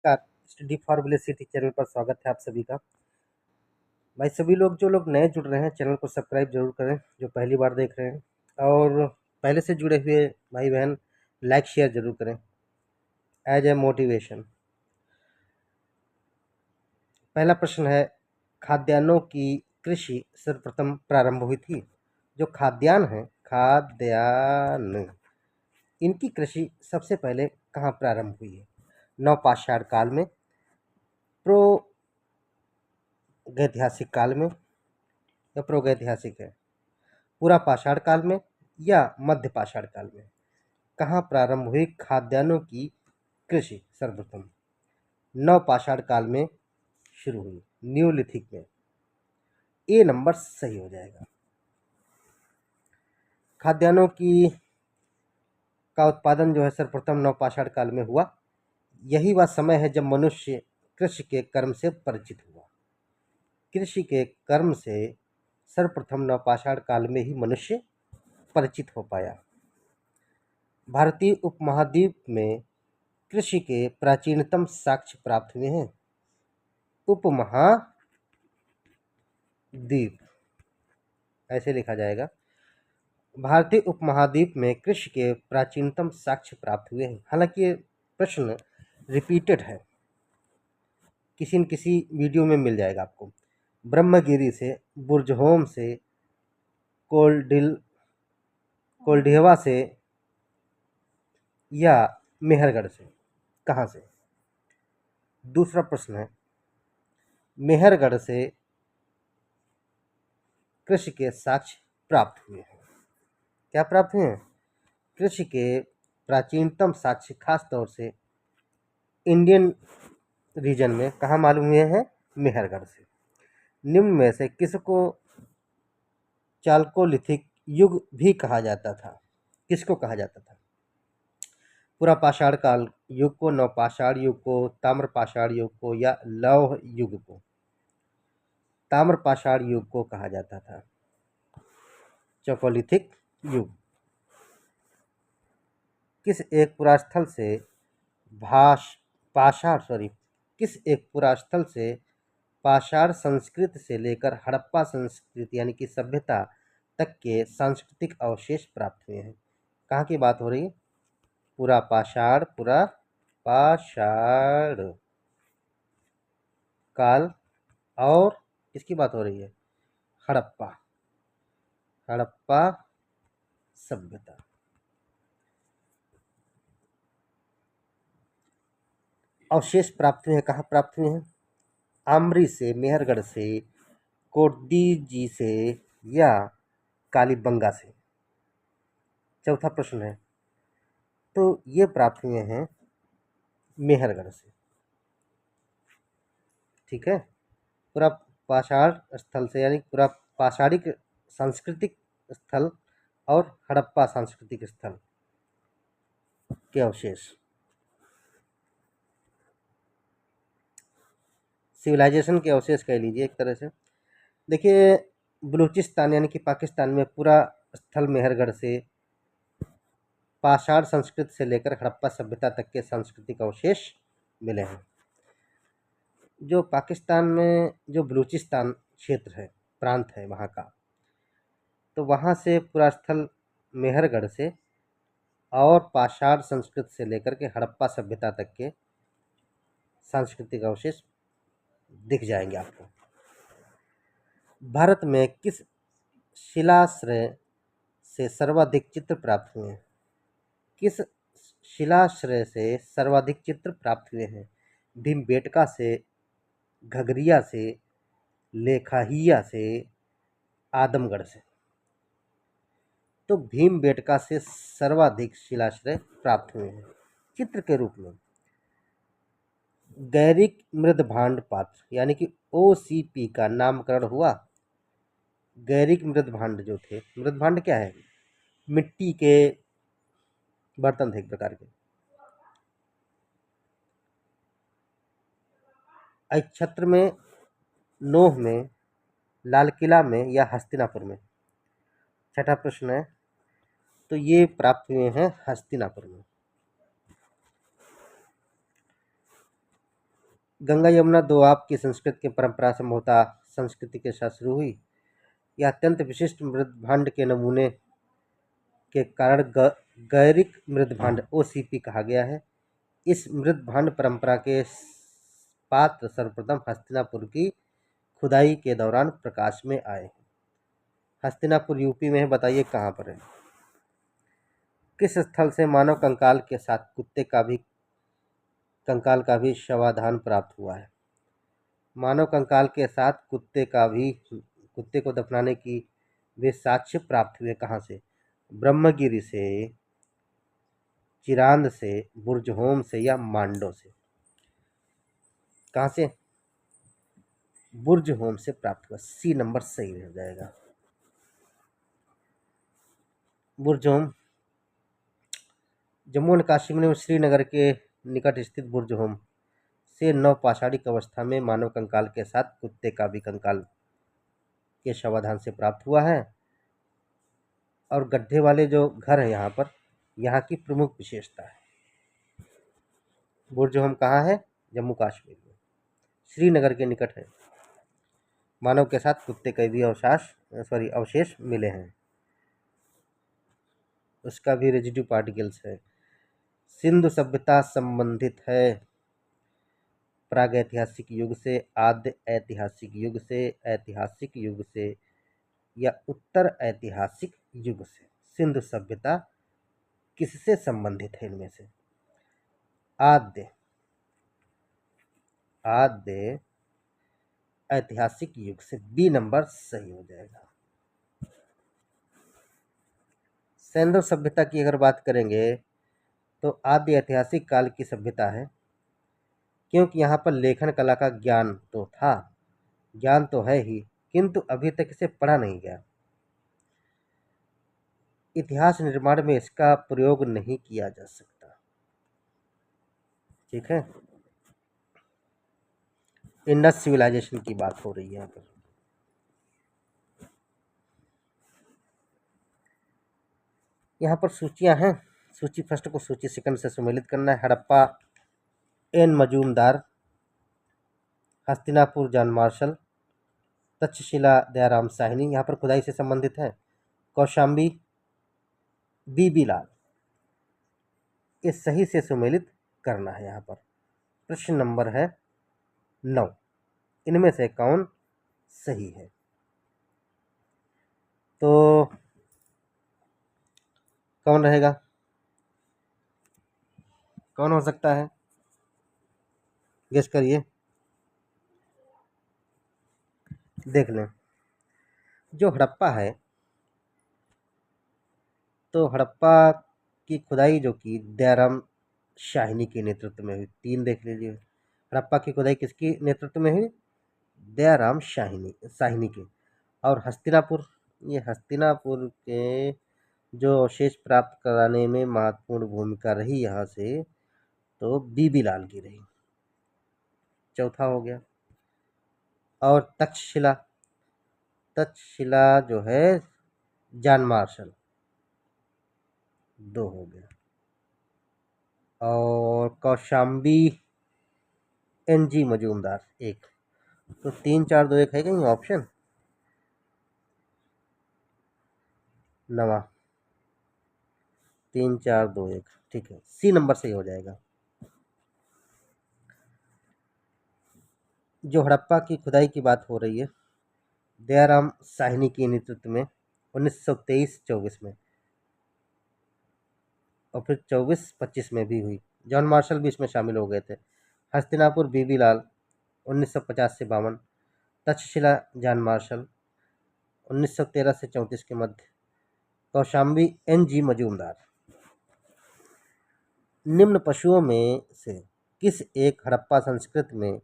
का study for village city channel पर स्वागत है आप सभी का। भाई सभी लोग जो लोग नए जुड़ रहे हैं चैनल को सब्सक्राइब जरूर करें, जो पहली बार देख रहे हैं, और पहले से जुड़े हुए भाई बहन लाइक शेयर जरूर करें एज ए मोटिवेशन। पहला प्रश्न है, खाद्यान्नों की कृषि सर्वप्रथम प्रारंभ हुई थी। जो खाद्यान्न है, खाद्यान्न, इनकी कृषि सबसे पहले कहाँ प्रारंभ हुई है? नवपाषाण काल में, प्रोगैतिहासिक काल में, या प्रोगैतिहासिक है, पूरा पाषाण काल में, या मध्य पाषाण काल में? कहाँ प्रारंभ हुई खाद्यान्नों की कृषि सर्वप्रथम? नवपाषाण काल में शुरू हुई, न्यूलिथिक में। ए नंबर सही हो जाएगा। खाद्यान्नों की का उत्पादन जो है सर्वप्रथम नवपाषाण काल में हुआ। यही वह समय है जब मनुष्य कृषि के कर्म से परिचित हुआ। कृषि के कर्म से सर्वप्रथम नवपाषाण काल में ही मनुष्य परिचित हो पाया। भारतीय उपमहाद्वीप में कृषि के प्राचीनतम साक्ष्य प्राप्त हुए हैं। उपमहाद्वीप ऐसे लिखा जाएगा। भारतीय उपमहाद्वीप में कृषि के प्राचीनतम साक्ष्य प्राप्त हुए हैं। हालांकि ये प्रश्न रिपीटेड है, किसी न किसी वीडियो में मिल जाएगा आपको। ब्रह्मगिरी से, बुर्जहोम से, कोल्डिहवा से, या मेहरगढ़ से, कहाँ से? दूसरा प्रश्न है, मेहरगढ़ से कृषि के साक्ष्य प्राप्त हुए हैं। क्या प्राप्त हुए हैं? कृषि के प्राचीनतम साक्ष्य खास तौर से इंडियन रीजन में कहाँ मालूम हुए हैं? मेहरगढ़ से। निम्न में से किसको चालकोलिथिक युग भी कहा जाता था? किसको कहा जाता था? पूरा पाषाण काल युग को, नवपाषाण युग को, ताम्रपाषाण युग को, या लौह युग को? ताम्रपाषाण युग को कहा जाता था, चालकोलिथिक युग। किस एक पुरास्थल से किस एक पुरास्थल से पाषाण संस्कृति से लेकर हड़प्पा संस्कृति यानी कि सभ्यता तक के सांस्कृतिक अवशेष प्राप्त हुए हैं? कहाँ की बात हो रही है? पूरा पाषाण काल, और किसकी बात हो रही है? हड़प्पा सभ्यता। अवशेष प्राप्त हुए हैं, कहाँ प्राप्त हुए हैं? आमरी से, मेहरगढ़ से, कोटदीजी से, या कालीबंगा से? चौथा प्रश्न है, तो ये प्राप्त हुए हैं मेहरगढ़ से। ठीक है, पूरा पाषाण स्थल से, यानी पूरा पाषाणिक सांस्कृतिक स्थल और हड़प्पा सांस्कृतिक स्थल के अवशेष, सिविलाइजेशन के अवशेष कह लीजिए एक तरह से। देखिए, बलूचिस्तान यानी कि पाकिस्तान में पूरा स्थल मेहरगढ़ से पाषाण संस्कृति से लेकर हड़प्पा सभ्यता तक के सांस्कृतिक अवशेष मिले हैं। जो पाकिस्तान में जो बलूचिस्तान क्षेत्र है, प्रांत है वहाँ का, तो वहाँ से पूरा स्थल मेहरगढ़ से और पाषाण संस्कृति से लेकर के हड़प्पा सभ्यता तक के सांस्कृतिक अवशेष दिख जाएंगे आपको। भारत में किस शिलाश्रय से सर्वाधिक चित्र प्राप्त हुए हैं? किस शिलाश्रय से सर्वाधिक चित्र प्राप्त हुए हैं? भीमबेटका से, घघरिया से, लेखाहिया से, आदमगढ़ से? तो भीमबेटका से सर्वाधिक शिलाश्रय प्राप्त हुए हैं चित्र के रूप में। गैरिक मृदभांड पात्र यानी कि OCP का नामकरण हुआ। गैरिक मृदभांड जो थे, मृदभांड क्या है? मिट्टी के बर्तन थे एक प्रकार के। अक्षत्र में, नोह में, लाल किला में, या हस्तिनापुर में? छठा प्रश्न है, तो ये प्राप्त हुए हैं हस्तिनापुर में। गंगा यमुना दो आपकी संस्कृत की परंपरा संभवतः संस्कृति के साथ शुरू हुई। यह अत्यंत विशिष्ट मृदभांड के नमूने के कारण गैरिक मृदभांड ओसीपी कहा गया है। इस मृदभांड परंपरा के पात्र सर्वप्रथम हस्तिनापुर की खुदाई के दौरान प्रकाश में आए। हस्तिनापुर यूपी में है, बताइए कहाँ पर है। किस स्थल से मानव कंकाल के साथ कंकाल का भी शवाधान प्राप्त हुआ है। मानव कंकाल के साथ कुत्ते को दफनाने की वे साक्ष्य प्राप्त हुए कहाँ से। ब्रह्मगिरी से, चिरांद से, बुर्जहोम से या मांडो से। कहाँ से? बुर्जहोम से प्राप्त हुआ। सी नंबर सही हो जाएगा। बुर्जहोम जम्मू एंड कश्मीर में श्रीनगर के निकट स्थित बुर्जहोम से नवपाषाणिक अवस्था में मानव कंकाल के साथ कुत्ते का भी कंकाल के शवाधान से प्राप्त हुआ है। और गड्ढे वाले जो घर है यहाँ पर, यहाँ की प्रमुख विशेषता है। बुर्जहोम कहाँ है? जम्मू कश्मीर में, श्रीनगर के निकट है। मानव के साथ कुत्ते के भी अवशेष मिले हैं। उसका भी रेजिड्यू पार्टिकल्स है। सिंधु सभ्यता संबंधित है प्रागैतिहासिक युग से, आद्य ऐतिहासिक युग से, ऐतिहासिक युग से या उत्तर ऐतिहासिक युग से। सिंधु सभ्यता किससे संबंधित है इनमें से? आद्य ऐतिहासिक युग से। बी नंबर सही हो जाएगा। सिंधु सभ्यता की अगर बात करेंगे तो आद्य ऐतिहासिक काल की सभ्यता है, क्योंकि यहाँ पर लेखन कला का ज्ञान तो था, ज्ञान तो है ही, किंतु अभी तक इसे पढ़ा नहीं गया। इतिहास निर्माण में इसका प्रयोग नहीं किया जा सकता। ठीक है, इंडस सिविलाइजेशन की बात हो रही है यहाँ पर। यहाँ पर सूचियां हैं। सूची फर्स्ट को सूची सेकंड से सुमेलित करना है। Harappa N Majumdar, Hastinapur John Marshall, Taxila Dayaram Sahni यहाँ पर खुदाई से संबंधित है। कौशाम्बी बीबी लाल, इस सही से सुमेलित करना है। यहाँ पर प्रश्न नंबर है 9, इनमें से कौन सही है? तो कौन रहेगा? कौन हो सकता है? गेस करिए। देख लें, जो हड़प्पा है, तो हड़प्पा की खुदाई जो की दयाराम शाहिनी के नेतृत्व में हुई। 3 देख लीजिए। हड़प्पा की खुदाई किसकी नेतृत्व में हुई? दयाराम शाहिनी के। और हस्तिनापुर, ये हस्तिनापुर के जो अवशेष प्राप्त कराने में महत्वपूर्ण भूमिका रही यहाँ से, तो बीबी लाल की रही। चौथा हो गया। और तक्षशिला जो है जॉन मार्शल, 2 हो गया। और कौशाम्बी एनजी मजूमदार 1। तो 3 4 2 1 है कहीं ऑप्शन? नवा 3 4 2 1, ठीक है, सी नंबर सही हो जाएगा। जो हड़प्पा की खुदाई की बात हो रही है, दयाराम साहनी के नेतृत्व में 1923-24 में, और फिर 24-25 में भी हुई। जॉन मार्शल भी इसमें शामिल हो गए थे। हस्तिनापुर बीबी लाल 1950 से 52, तक्षशिला जॉन मार्शल 1913 से 34 के मध्य, कौशाम्बी एनजी मजूमदार। निम्न पशुओं में से किस एक हड़प्पा संस्कृति में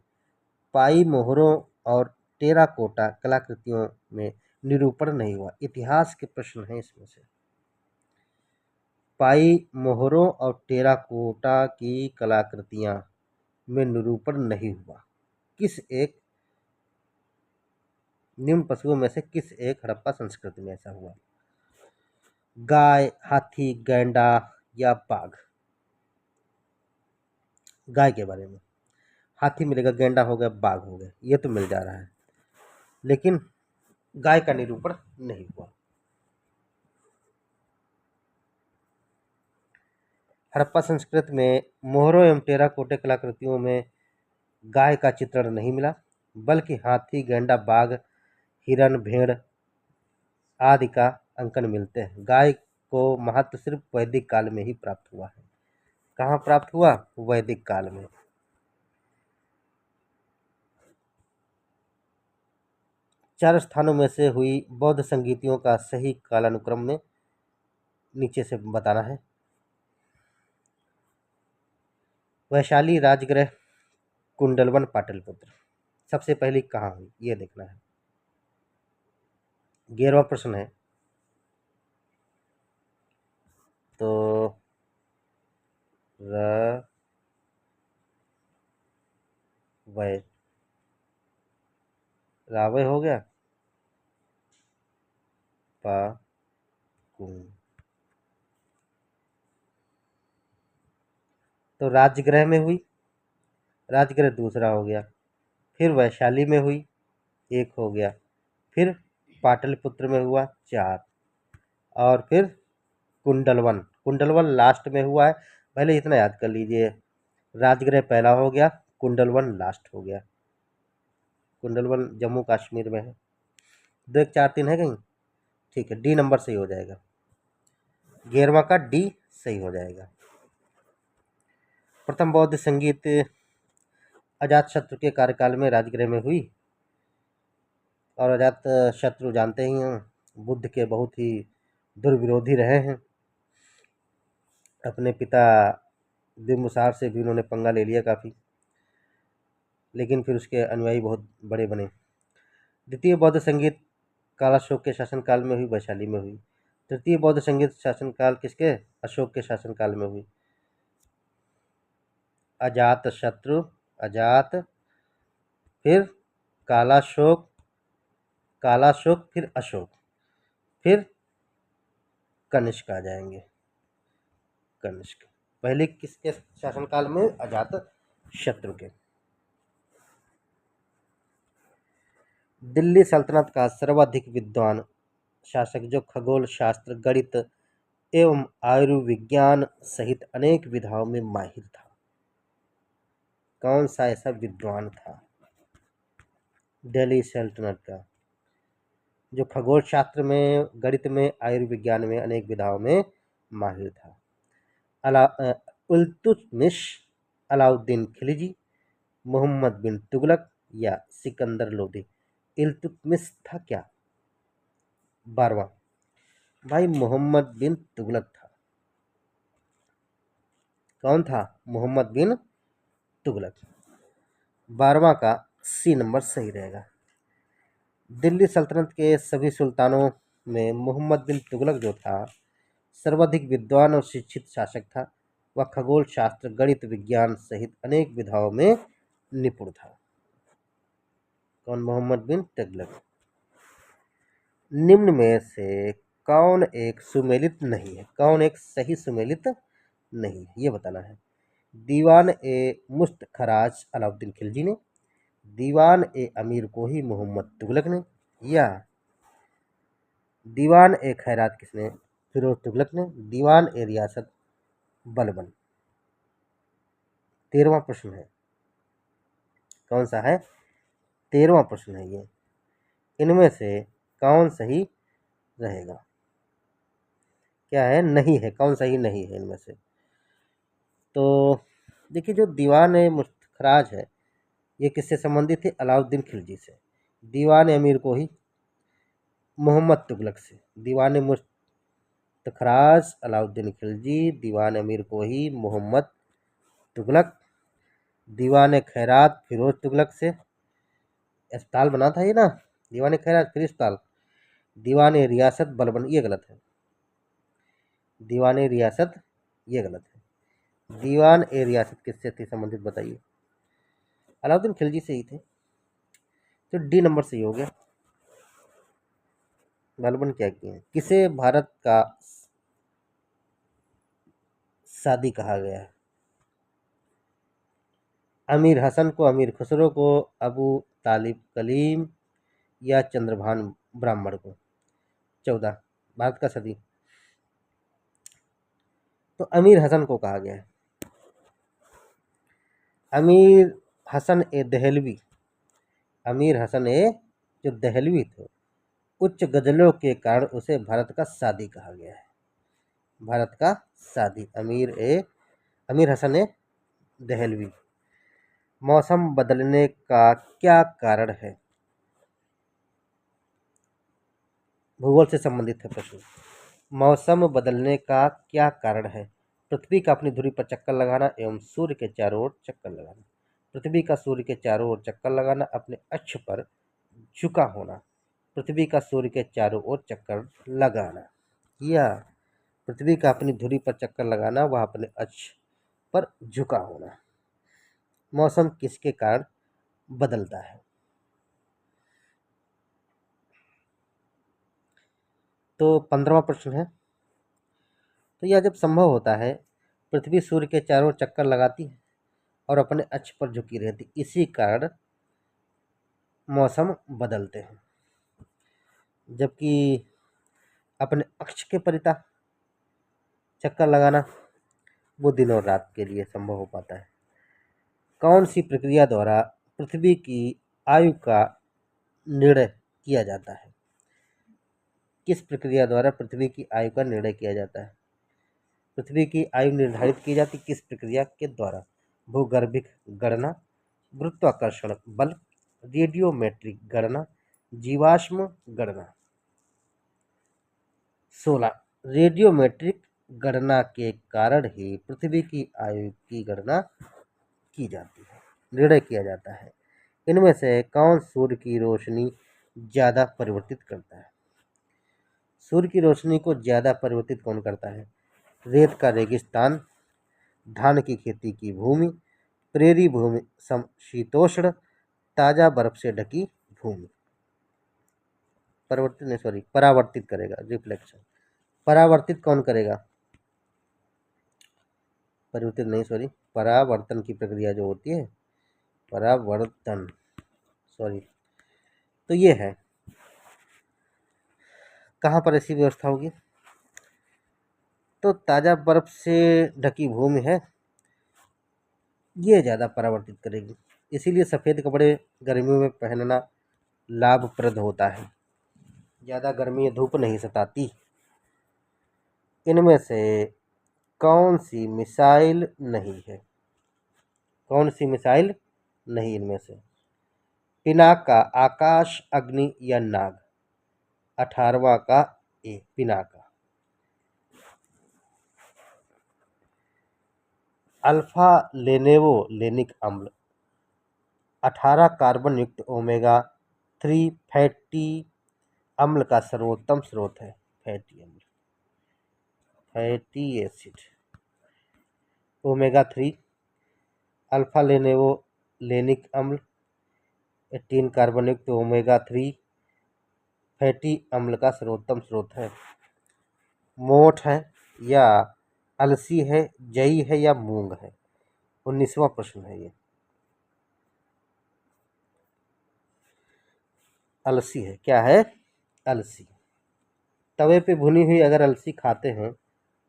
पाई मोहरों और टेराकोटा कलाकृतियों में निरूपण नहीं हुआ? इतिहास के प्रश्न हैं इसमें से। पाई मोहरों और टेराकोटा की कलाकृतियां में निरूपण नहीं हुआ। किस एक निम्न पशुओं में से किस एक हड़प्पा संस्कृति में ऐसा हुआ? गाय, हाथी, गैंडा या बाघ? गाय के बारे में। हाथी मिलेगा, गेंडा हो गया, बाघ हो गया, ये तो मिल जा रहा है, लेकिन गाय का निरूपण नहीं हुआ। हड़प्पा संस्कृति में मोहरों एवं टेराकोटे कलाकृतियों में गाय का चित्रण नहीं मिला, बल्कि हाथी, गेंडा, बाघ, हिरण, भेड़ आदि का अंकन मिलते हैं। गाय को महत्व सिर्फ वैदिक काल में ही प्राप्त हुआ है। कहाँ प्राप्त हुआ? वैदिक काल में। चार स्थानों में से हुई बौद्ध संगीतियों का सही कालानुक्रम में नीचे से बताना है। वैशाली, राजगृह, कुंडलवन, पाटलिपुत्र। सबसे पहले कहाँ हुई ये देखना है। 11वां प्रश्न है, तो र वै रावय हो गया, पा कुं, तो राजगृह में हुई, राजगृह दूसरा हो गया, फिर वैशाली में हुई, एक हो गया, फिर पाटलिपुत्र में हुआ, 4, और फिर कुंडलवन, कुंडलवन लास्ट में हुआ है। पहले इतना याद कर लीजिए, राजगृह पहला हो गया, कुंडलवन लास्ट हो गया। कुंडलवन जम्मू कश्मीर में है। 2 1 4 3 है कहीं? ठीक है, डी नंबर सही हो जाएगा। 11वां का डी सही हो जाएगा। प्रथम बौद्ध संगीत अजातशत्रु के कार्यकाल में राजगृह में हुई, और अजात शत्रु जानते ही हैं, बुद्ध के बहुत ही दुर्विरोधी रहे हैं। अपने पिता बिंदुसार से भी उन्होंने पंगा ले लिया काफ़ी, लेकिन फिर उसके अनुयायी बहुत बड़े बने। द्वितीय बौद्ध संगीत कालाशोक के शासनकाल में हुई, वैशाली में हुई। तृतीय बौद्ध संगीत शासनकाल किसके? अशोक के शासनकाल में हुई। अजात शत्रु, अजात, फिर कालाशोक, कालाशोक, फिर अशोक, फिर कनिष्क आ जाएंगे। कनिष्क पहले किसके शासनकाल में? अजात शत्रु के। दिल्ली सल्तनत का सर्वाधिक विद्वान शासक जो खगोल शास्त्र, गणित एवं आयुर्विज्ञान सहित अनेक विधाओं में माहिर था, कौन सा ऐसा विद्वान था? दिल्ली सल्तनत का जो खगोल शास्त्र में, गणित में, आयुर्विज्ञान में अनेक विधाओं में माहिर था। इल्तुतमिश, अलाउद्दीन खिलजी, मोहम्मद बिन तुगलक या सिकंदर लोदी। इल्तुतमिश था क्या? 12वां भाई मोहम्मद बिन तुगलक था। कौन था? मोहम्मद बिन तुगलक। 12वां का सी नंबर सही रहेगा। दिल्ली सल्तनत के सभी सुल्तानों में मोहम्मद बिन तुगलक जो था सर्वाधिक विद्वान और शिक्षित शासक था। वह खगोल शास्त्र, गणित, विज्ञान सहित अनेक विधाओं में निपुण था। कौन? मोहम्मद बिन तुगलक। निम्न में से कौन एक सुमेलित नहीं है? कौन एक सही सुमेलित नहीं है ये बताना है। दीवान ए मुस्तखराज अलाउद्दीन खिलजी ने, दीवान ए अमीर कोही मोहम्मद तुगलक ने, या दीवान ए खैरात किसने? फिरोज तुगलक ने, दीवान ए रियासत बलबन। 13वां प्रश्न है, कौन सा है? 13वां प्रश्न है ये। इनमें से कौन सही रहेगा? क्या है? नहीं है। कौन सही नहीं है इनमें से? तो देखिए, जो दीवान ए मुस्तखराज है ये किससे संबंधित है? अलाउद्दीन खिलजी से। दीवान अमीर को ही मोहम्मद तुगलक से। दीवान मुस्तखराज अलाउद्दीन खिलजी, दीवान अमीर को ही मोहम्मद तुगलक, दीवान खैरात फिरोज तुगलक से। अस्पताल बना था ये ना, दीवान खैरात फिर अस्पताल। दीवान रियासत बलबन ये गलत है। दीवान रियासत ये गलत है। दीवान ए रियासत किससे थी संबंधित बताइए? अलाउद्दीन खिलजी से ही थे। तो डी नंबर सही हो गया। बलबन क्या किए? किसे भारत का सादी कहा गया है? अमीर हसन को, अमीर खुसरो को, अबू तालिब कलीम या चंद्रभान ब्राह्मण को। 14 भारत का सदी। तो अमीर हसन को कहा गया है। अमीर हसन ए दहलवी, अमीर हसन ए जो दहलवी थे, उच्च गजलों के कारण उसे भारत का सादी कहा गया है। भारत का सादी अमीर हसन ए दहलवी। मौसम बदलने का क्या कारण है? भूगोल से संबंधित है प्रश्न। मौसम बदलने का क्या कारण है? पृथ्वी का अपनी धुरी पर चक्कर लगाना एवं सूर्य के चारों ओर चक्कर लगाना। पृथ्वी का सूर्य के चारों ओर चक्कर लगाना, अपने अक्ष पर झुका होना। पृथ्वी का सूर्य के चारों ओर चक्कर लगाना, या पृथ्वी का अपनी धुरी पर चक्कर लगाना, वह अपने अक्ष पर झुका होना। मौसम किसके कारण बदलता है? तो 15वां प्रश्न है, तो यह जब संभव होता है, पृथ्वी सूर्य के चारों ओर चक्कर लगाती है और अपने अक्ष पर झुकी रहती, इसी कारण मौसम बदलते हैं। जबकि अपने अक्ष के परितः चक्कर लगाना वो दिन और रात के लिए संभव हो पाता है। कौन सी प्रक्रिया द्वारा पृथ्वी की आयु का निर्णय किया जाता है? किस प्रक्रिया द्वारा पृथ्वी की आयु का निर्णय किया जाता है? पृथ्वी की आयु निर्धारित की जाती किस प्रक्रिया के द्वारा? भूगर्भिक गणना, गुरुत्वाकर्षण बल, रेडियोमेट्रिक गणना, जीवाश्म गणना। 16 रेडियोमेट्रिक गणना के कारण ही पृथ्वी की आयु की गणना की जाती है, निर्णय किया जाता है। इनमें से कौन सूर्य की रोशनी ज्यादा परिवर्तित करता है? सूर्य की रोशनी को ज्यादा परिवर्तित कौन करता है? रेत का रेगिस्तान, धान की खेती की भूमि, प्रेरी भूमि, समशीतोष्ण, ताजा बर्फ से ढकी भूमि। परावर्तित करेगा, रिफ्लेक्शन। परावर्तित कौन करेगा? परिवर्तित नहीं, परावर्तन की प्रक्रिया जो होती है, परावर्तन, तो ये है। कहाँ पर ऐसी व्यवस्था होगी? तो ताजा बर्फ से ढकी भूमि है, ये ज़्यादा परावर्तित करेगी। इसीलिए सफ़ेद कपड़े गर्मियों में पहनना लाभप्रद होता है, ज़्यादा गर्मी धूप नहीं सताती। इनमें से कौन सी मिसाइल नहीं है? कौन सी मिसाइल नहीं इनमें से? पिनाका, आकाश, अग्नि या नाग। 18वां का ए, पिनाका। अल्फा लेनिक अम्ल 18 कार्बन युक्त ओमेगा 3 फैटी अम्ल का सर्वोत्तम स्रोत है। फैटी अम्ल, फैटी एसिड, ओमेगा 3, अल्फा लेनिक अम्ल, 18 कार्बन युक्त ओमेगा 3 फैटी अम्ल का सर्वोत्तम स्रोत है। मोठ है या अलसी है, जई है या मूंग है? 19वां प्रश्न है ये। अलसी है। क्या है? अलसी। तवे पे भुनी हुई अगर अलसी खाते हैं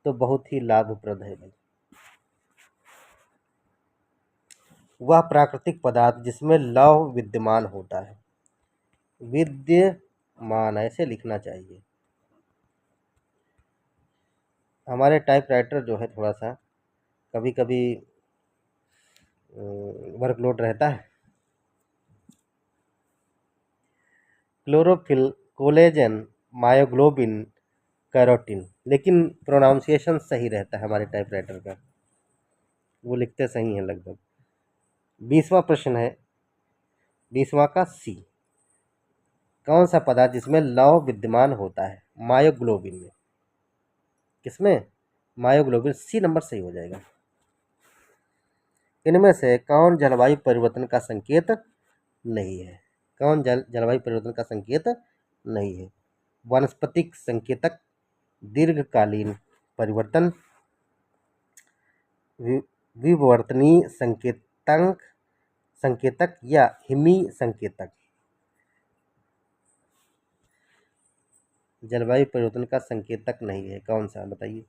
तो बहुत ही लाभप्रद है भाई। वह प्राकृतिक पदार्थ जिसमें लौह विद्यमान होता है। विद्यमान ऐसे लिखना चाहिए। हमारे टाइपराइटर जो है थोड़ा सा कभी कभी वर्कलोड रहता है। क्लोरोफिल, कोलेजन, मायोग्लोबिन, कैरोटीन, लेकिन प्रोनाउंसिएशन सही रहता है हमारे टाइपराइटर का, वो लिखते सही है लगभग। 20वां प्रश्न है, 20वां का सी। कौन सा पदार्थ जिसमें लौह विद्यमान होता है? मायोग्लोबिन में। किसमें? मायोग्लोबिन। सी नंबर सही हो जाएगा। इनमें से कौन जलवायु परिवर्तन का संकेत नहीं है? कौन जलवायु परिवर्तन का संकेत नहीं है? वानस्पतिक संकेतक, दीर्घकालीन परिवर्तन, विवर्तनीय संकेतांक, संकेतक या हिमी संकेतक? जलवायु परिवर्तन का संकेतक नहीं है, कौन सा बताइए।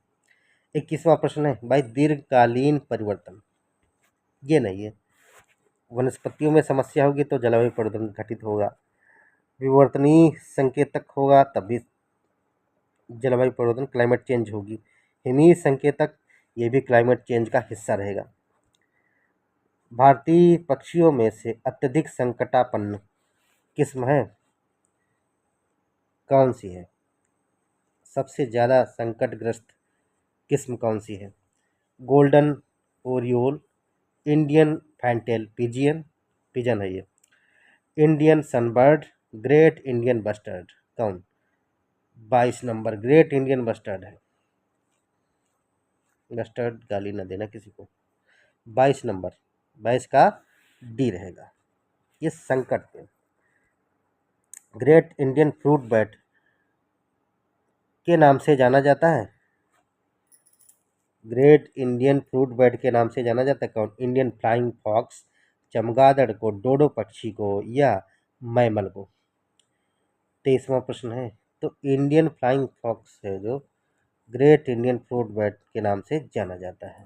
21वां प्रश्न है भाई, दीर्घकालीन परिवर्तन, ये नहीं है। वनस्पतियों में समस्या होगी तो जलवायु परिवर्तन घटित होगा, विवर्तनीय संकेतक होगा तब भी जलवायु परिवर्तन क्लाइमेट चेंज होगी। हिमीय संकेतक, ये भी क्लाइमेट चेंज का हिस्सा रहेगा। भारतीय पक्षियों में से अत्यधिक संकटापन्न किस्म है, कौन सी है? सबसे ज़्यादा संकटग्रस्त किस्म कौन सी है? Golden oriole, Indian fantail pigeon, pigeon है ये, Indian sunbird, great Indian bustard, कौन? 22 नंबर ग्रेट इंडियन बस्टर्ड है। बस्टर्ड गाली न देना किसी को। 22 नंबर, 22 का डी रहेगा। ये संकट पे। ग्रेट इंडियन फ्रूट बैट के नाम से जाना जाता है, ग्रेट इंडियन फ्रूट बैट के नाम से जाना जाता है कौन? इंडियन फ्लाइंग फॉक्स, चमगादड़ को, डोडो पक्षी को, या मैमल को? 23वां प्रश्न है, तो इंडियन फ्लाइंग फॉक्स है जो ग्रेट इंडियन फ्रूट बैट के नाम से जाना जाता है।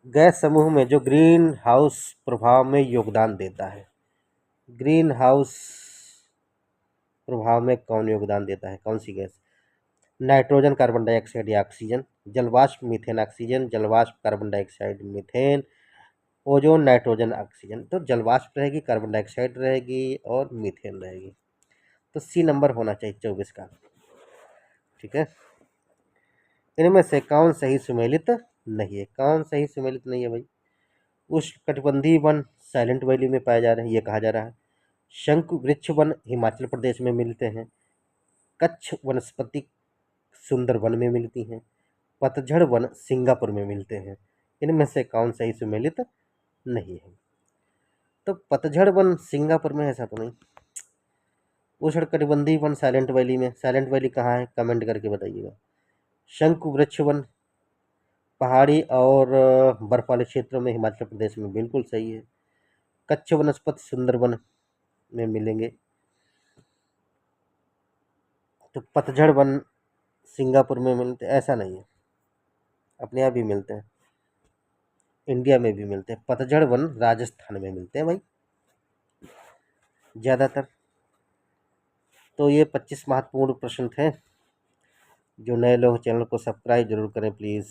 गैस समूह में जो ग्रीन हाउस प्रभाव में योगदान देता है, ग्रीन हाउस प्रभाव में कौन योगदान देता है, कौन सी गैस? नाइट्रोजन, कार्बन डाइऑक्साइड या ऑक्सीजन? जलवाष्प मीथेन ऑक्सीजन, जलवाष्प carbon dioxide methane, ozone nitrogen oxygen. तो जलवाष्प रहेगी, कार्बन डाइऑक्साइड रहेगी और मीथेन रहेगी। तो सी नंबर होना चाहिए 24 का। ठीक है, इनमें से कौन सही सुमेलित नहीं है? कौन सही सुमेलित नहीं है भाई? उष्णकटिबंधीय वन साइलेंट वैली में पाए जा रहे हैं, ये कहा जा रहा है। शंकु वृक्ष वन हिमाचल प्रदेश में मिलते हैं। कच्छ वनस्पति सुंदरवन में मिलती हैं। पतझड़ वन सिंगापुर में मिलते हैं। इनमें से कौन सही सुमेलित नहीं है? तो पतझड़ वन सिंगापुर में, ऐसा तो नहीं। उष्णकटिबंधीय वन साइलेंट वैली में, साइलेंट वैली कहाँ है कमेंट करके बताइएगा। शंकु वृक्ष वन पहाड़ी और बर्फ वाले क्षेत्रों में हिमाचल प्रदेश में, बिल्कुल सही है। कच्छ वनस्पति सुंदरवन में मिलेंगे। तो पतझड़ वन सिंगापुर में मिलते, ऐसा नहीं है, अपने यहाँ भी मिलते हैं, इंडिया में भी मिलते हैं। पतझड़ वन राजस्थान में मिलते हैं भाई ज़्यादातर। तो ये 25 महत्वपूर्ण प्रश्न थे। जो नए लोग चैनल को सब्सक्राइब जरूर करें प्लीज़।